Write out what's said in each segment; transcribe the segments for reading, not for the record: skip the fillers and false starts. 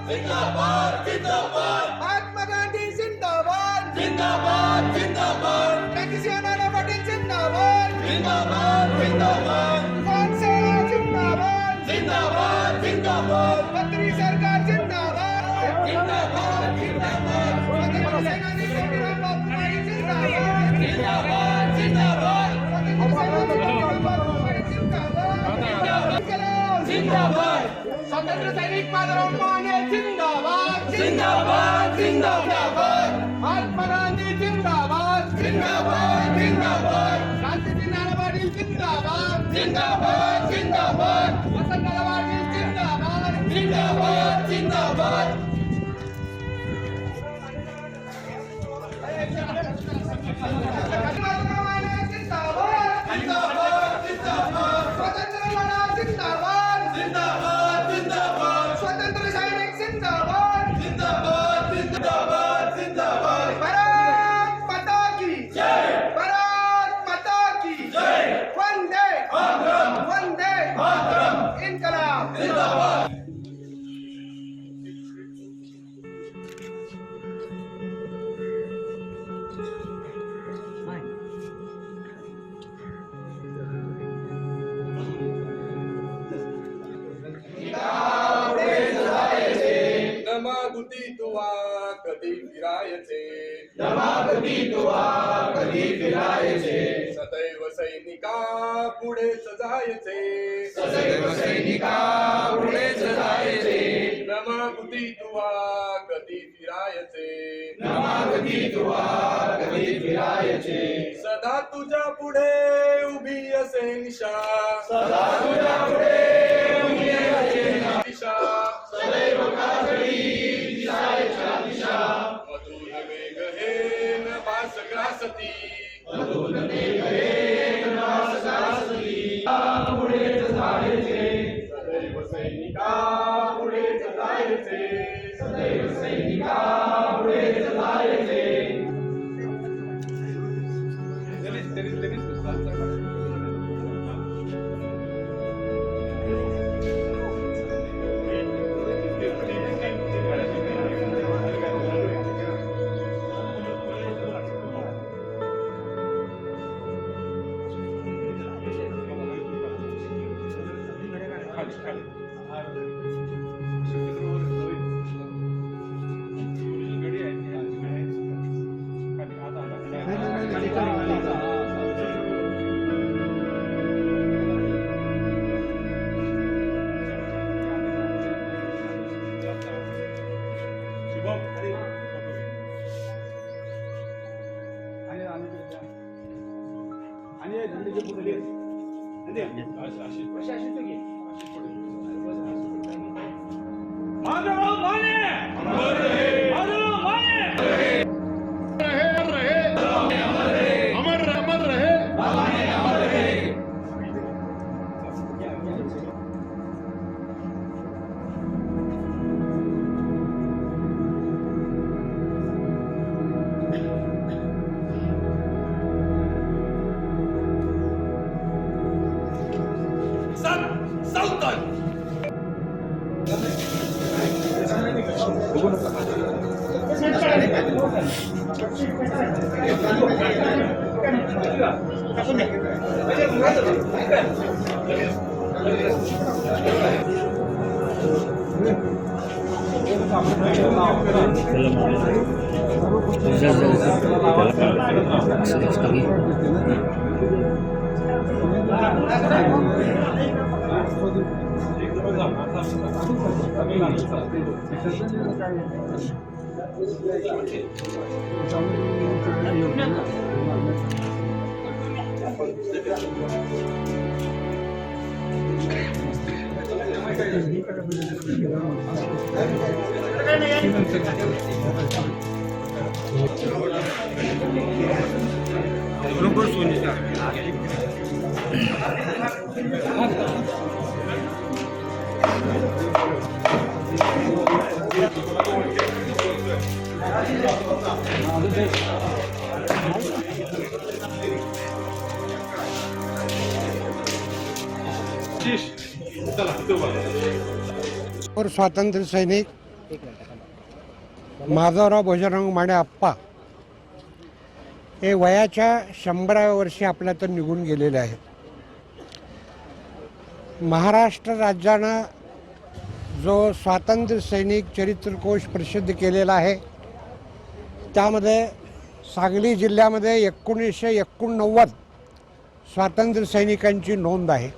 जिंदाबाद जिंदाबाद महात्मा गांधी जिंदाबाद जिंदाबाद जिंदाबाद क्रांतिसिंह पाटील जिंदाबाद जिंदाबाद जिंदाबाद पानसाळा जिंदाबाद जिंदाबाद जिंदाबाद मंत्री सरकार जिंदाबाद जिंदाबाद जिंदाबाद स्वातंत्र्य सेनानी संग्राम बापूमाई जिंदाबाद जिंदाबाद जिंदाबाद जिंदाबाद स्वातंत्र्य सैनिक माधवराव माने जिंदाबाद जिंदाबाद जिंदाबाद महात्मा गांधी जिंदाबाद जिंदाबाद जिंदाबाद क्रांतिसिंह पाटील जिंदाबाद जिंदाबाद जिंदाबाद वसंतराव पाटील जिंदाबाद जिंदाबाद जिंदाबाद स्वातंत्र्य सैनिक जिंदाबाद जिंदाबाद जिंदाबाद जिंदाबाद भारत माता की जय भारत माता की जय वंदे मातरम वंदे मातरम इनकलाब जिंदाबाद नमागुती तुवा कधी फिरायचे नमागती तुवा कधी फिरायचे सदैव सैनिका पुढे सजायचे सदैव सैनिका पुढे जायचे नमागुती तुवा कधी फिरायचे नमागती तुवा कधी फिरायचे सदा तुझ्या पुढे उभी असे निशा सदा तुझ्या पुढे उभी असे दिशा सदैव काजळी दिसायच्या दिशा मधुर वेग हे नभास ग्रासती मधुर वेग हे नास गासली पुढे जायचे सदैव सैनिका पुढे जायचे सदैव सैनिका पुढे जायचे माधवराव माने माधवराव माने अमर अमर रहे सौतन और स्वातंत्र्य सैनिक माधवराव भोजराव माने आप्पा हे वयाच्या 100व्या वर्षी आपल्यातून निघून गेलेले आहेत. महाराष्ट्र राज्यानं जो स्वातंत्र्य सैनिक चरित्रकोश प्रसिद्ध केलेला आहे त्यामध्ये सांगली जिल्ह्यामध्ये 1989 स्वातंत्र्य सैनिकांची नोंद आहे.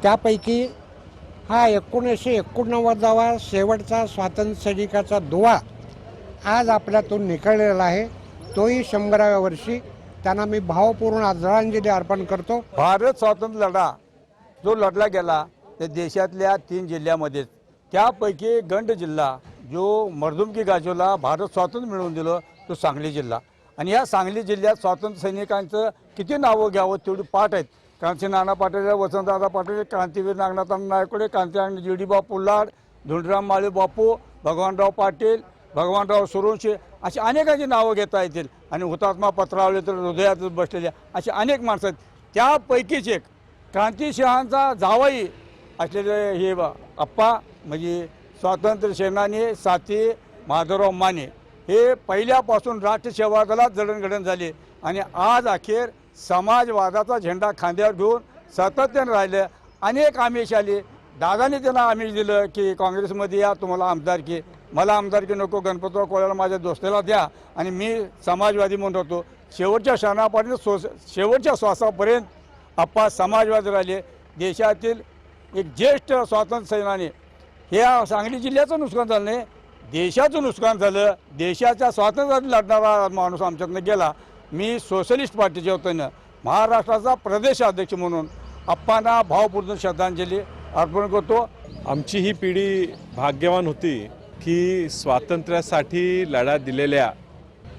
त्यापैकी हा 1989वा शेवटचा स्वातंत्र्य सैनिकाचा दुवा आज आपल्यातून निकळलेला आहे. तोही 100व्या वर्षी त्यांना मी भावपूर्ण आदरांजली अर्पण करतो. भारत स्वातंत्र्य लढा जो लढला गेला ते देशातल्या 3 जिल्ह्यामध्ये, त्यापैकी गंड जिल्हा जो मर्दुमकी गाजवला, भारत स्वातंत्र्य मिळवून दिलं तो सांगली जिल्हा. आणि या सांगली जिल्ह्यात स्वातंत्र्य सैनिकांचं किती नावं घ्यावं तेवढी पाठ आहेत. क्रांती नाना पाटील, वसंतदादा पाटील, क्रांतीवीर नागनाथ नायकडे, क्रांती जीडीबा पुल्लाड, धुंडराम माळी बापू, भगवानराव पाटील, भगवानराव सुरोंशे अशी अनेकांची नावं घेता येतील. आणि हुतात्मा पत्रावले तर हृदयात बसलेल्या अशी अनेक माणसं आहेत. त्यापैकीच एक क्रांतिसिंहांचा जावई असलेले हे आप्पा म्हणजे स्वातंत्र्य सेनानी साथी माधवराव माने हे पहिल्यापासून राष्ट्र सेवा दलात जडणघडण झाले आणि आज अखेर समाजवादाचा झेंडा खांद्यावर घेऊन सातत्याने राहिले. अनेक आमिष आले. दादाने त्यांना आमिष दिलं की काँग्रेसमध्ये या, तुम्हाला आमदारकी, मला आमदारकी नको, गणपतराव कोळ्याला माझ्या दोस्ताला द्या आणि मी समाजवादी म्हणून राहतो. शेवटच्या क्षणापर्यंत शेवटच्या श्वासापर्यंत आप्पा समाजवादी राहिले. देशातील एक ज्येष्ठ स्वातंत्र्य सैनानी. ह्या सांगली जिल्ह्याचं नुकसान झालं नाही, देशाचं नुकसान झालं. देशाच्या स्वातंत्र्यासाठी लढणारा माणूस आमच्यातनं गेला. मी सोशलिस्ट पार्टीच्या वतीनं महाराष्ट्राचा प्रदेशाध्यक्ष म्हणून आप्पांना भावपूर्ण श्रद्धांजली अर्पण करतो. आमची ही पिढी भाग्यवान होती की स्वातंत्र्यासाठी लढा दिलेल्या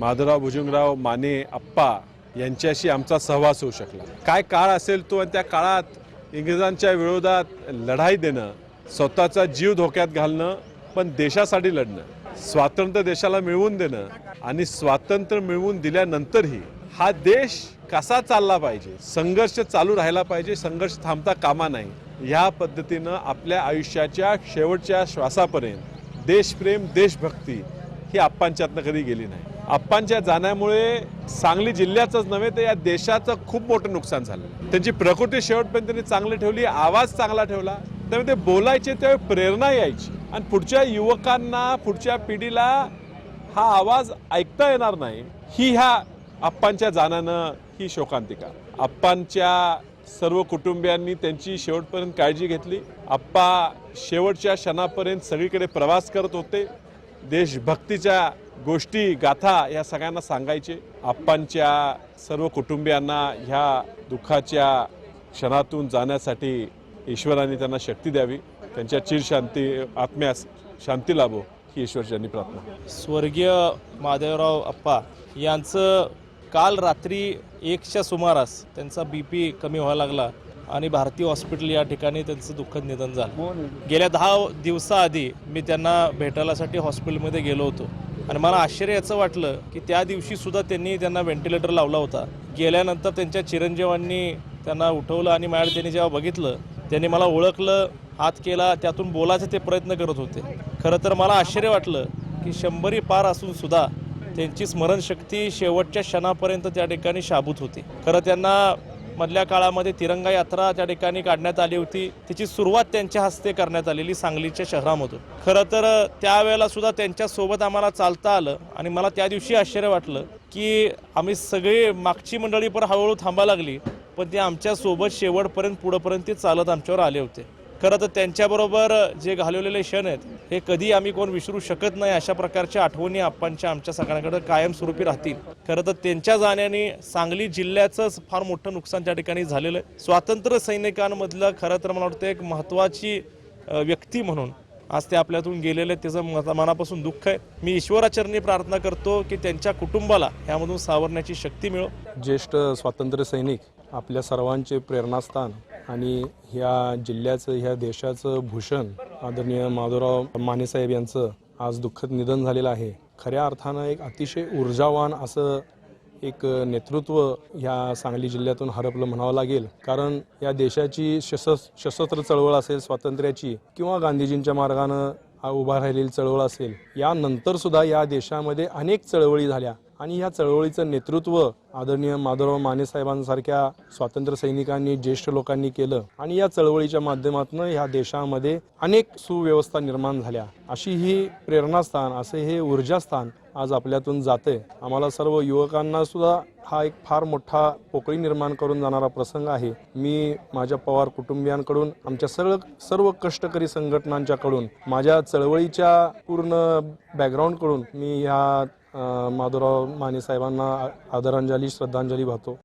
माधवराव भुजंगराव माने आप्पा यांच्याशी आमचा सहवास होऊ शकला. काय काळ असेल तो, आणि त्या काळात इंग्रजांच्या विरोधात लढाई देणं, स्वतःचा जीव धोक्यात घालणं, पण देशासाठी लढणं, स्वातंत्र्य देशाला मिळवून देणं आणि स्वातंत्र्य मिळवून दिल्यानंतरही हा देश कसा चालला पाहिजे, संघर्ष चालू राहिला पाहिजे, संघर्ष थांबता कामा नाही. ह्या पद्धतीनं आपल्या आयुष्याच्या शेवटच्या श्वासापर्यंत देशप्रेम, देशभक्ती ही आप्पांच्यातनं कधी गेली नाही. आप्पांच्या जाण्यामुळे सांगली जिल्ह्याचंच नव्हे तर या देशाचं खूप मोठं नुकसान झालं. त्यांची प्रकृती शेवटपर्यंत त्यांनी चांगली ठेवली, आवाज चांगला ठेवला, त्यामुळे ते बोलायचे त्यावेळी प्रेरणा यायची आणि पुढच्या युवकांना, पुढच्या पिढीला हा आवाज ऐकता येणार नाही. ही ह्या आप्पांच्या जाण्यानं ही शोकांतिका. आप्पांच्या सर्व कुटुंबियांनी त्यांची शेवटपर्यंत काळजी घेतली. आप्पा शेवटच्या क्षणापर्यंत सगळीकडे प्रवास करत होते. देशभक्तीच्या गोष्टी, गाथा या सगळ्यांना सांगायचे. आप्पांच्या सर्व कुटुंबियांना ह्या दुःखाच्या क्षणातून जाण्यासाठी ईश्वराने त्यांना शक्ती द्यावी, त्यांच्या चिरशांती, आत्म्यास शांती लाभो ही ईश्वरचरणी प्रार्थना. स्वर्गीय माधवराव आप्पा यांचं काल रात्री 1च्या सुमारास त्यांचा BP कमी व्हायला लागला आणि भारतीय हॉस्पिटल या ठिकाणी त्यांचं दुःखद निधन झालं. गेल्या 10 दिवसाआधी मी त्यांना भेटायलासाठी हॉस्पिटलमध्ये गेलो होतो आणि मला आश्चर्य याचं वाटलं की त्या दिवशीसुद्धा त्यांना व्हेंटिलेटर लावला होता. गेल्यानंतर त्यांच्या चिरंजीवांनी त्यांना उठवलं आणि माझ्याकडे त्यांनी जेव्हा बघितलं, त्यांनी मला ओळखलं, हात केला, त्यातून बोलायचे ते प्रयत्न करत होते. खरं तर मला आश्चर्य वाटलं की 100 पार असूनसुद्धा त्यांची स्मरणशक्ती शेवटच्या क्षणापर्यंत त्या ठिकाणी शाबूत होती. खरं त्यांना मधल्या काळामध्ये तिरंगा यात्रा त्या ठिकाणी काढण्यात आली होती. तिची सुरुवात त्यांच्या हस्ते करण्यात आलेली सांगलीच्या शहरामधून. खरं तर त्यावेळेला सुद्धा त्यांच्यासोबत आम्हाला चालता आलं आणि मला त्या दिवशी आश्चर्य वाटलं की आम्ही सगळे मागची मंडळी पण हळूहळू थांबायला लागली, पण ते आमच्यासोबत शेवटपर्यंत पुढंपर्यंत ते चालत आमच्यावर आले होते. खरं तर त्यांच्याबरोबर जे घालवलेले क्षण आहेत हे कधी आम्ही कोण विसरू शकत नाही. अशा प्रकारच्या आठवणी आप्पांच्या आमच्या सगळ्यांकडे कायमस्वरूपी राहतील. खरं तर त्यांच्या जाण्याने सांगली जिल्ह्याचंच फार मोठं नुकसान त्या ठिकाणी झालेलं आहे. स्वातंत्र्य सैनिकांमधलं खरं तर मला वाटतं एक महत्त्वाची व्यक्ती म्हणून आज ते आपल्यातून गेलेले, त्याचं मनापासून दुःख आहे. मी ईश्वराचरणी प्रार्थना करतो की त्यांच्या कुटुंबाला यामधून सावरण्याची शक्ती मिळो. ज्येष्ठ स्वातंत्र्य सैनिक, आपल्या सर्वांचे प्रेरणास्थान आणि ह्या जिल्ह्याचं, ह्या देशाचं भूषण आदरणीय माधवराव मानेसाहेब यांचं आज दुःखद निधन झालेलं आहे. खऱ्या अर्थानं एक अतिशय ऊर्जावान असं एक नेतृत्व ह्या सांगली जिल्ह्यातून हरपलं म्हणावं लागेल. कारण या देशाची सशस्त्र चळवळ असेल स्वातंत्र्याची किंवा गांधीजींच्या मार्गानं उभा राहिलेली चळवळ असेल, यानंतर सुद्धा या देशामध्ये अनेक चळवळी झाल्या आणि ह्या चळवळीचं नेतृत्व आदरणीय माधवराव माने साहेबांसारख्या स्वातंत्र्य सैनिकांनी, ज्येष्ठ लोकांनी केलं आणि या चळवळीच्या माध्यमातून ह्या देशामध्ये अनेक सुव्यवस्था निर्माण झाल्या. अशी ही प्रेरणास्थान, असे हे ऊर्जास्थान आज आपल्यातून जाते. आम्हाला सर्व युवकांना सुद्धा हा एक फार मोठा पोकळी निर्माण करून जाणारा प्रसंग आहे. मी माझ्या पवार कुटुंबियांकडून, आमच्या सर्व कष्टकरी संघटनांच्याकडून, माझ्या चळवळीच्या पूर्ण बॅकग्राऊंडकडून मी ह्या माधवराव माने साहेबांना आदरांजली, श्रद्धांजली वाहतो.